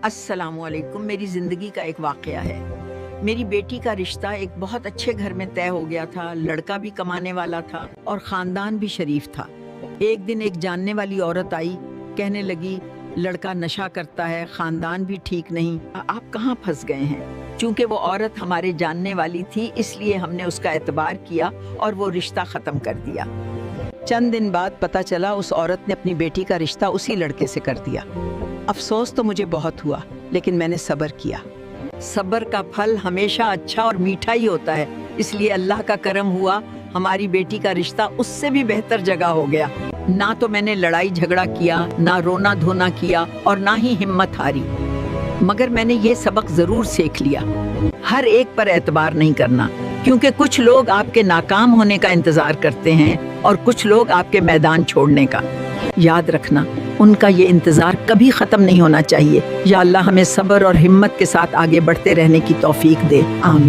अस्सलामुअलैकुम। मेरी ज़िंदगी का एक वाक़या है। मेरी बेटी का रिश्ता एक बहुत अच्छे घर में तय हो गया था। लड़का भी कमाने वाला था और ख़ानदान भी शरीफ था। एक दिन एक जानने वाली औरत आई, कहने लगी लड़का नशा करता है, ख़ानदान भी ठीक नहीं, आप कहाँ फंस गए हैं। चूँकि वो औरत हमारे जानने वाली थी, इसलिए हमने उसका एतबार किया और वो रिश्ता ख़त्म कर दिया। चंद दिन बाद पता चला उस औरत ने अपनी बेटी का रिश्ता उसी लड़के से कर दिया। अफसोस तो मुझे बहुत हुआ, लेकिन मैंने सब्र किया। सब्र का फल हमेशा अच्छा और मीठा ही होता है, इसलिए अल्लाह का करम हुआ, हमारी बेटी का रिश्ता उससे भी बेहतर जगह हो गया। ना तो मैंने लड़ाई झगड़ा किया, ना रोना धोना किया और ना ही हिम्मत हारी। मगर मैंने ये सबक जरूर सीख लिया, हर एक पर एतबार नहीं करना, क्योंकि कुछ लोग आपके नाकाम होने का इंतजार करते हैं और कुछ लोग आपके मैदान छोड़ने का। याद रखना, उनका ये इंतजार कभी खत्म नहीं होना चाहिए। या अल्लाह हमें सब्र और हिम्मत के साथ आगे बढ़ते रहने की तौफीक दे। आमीन।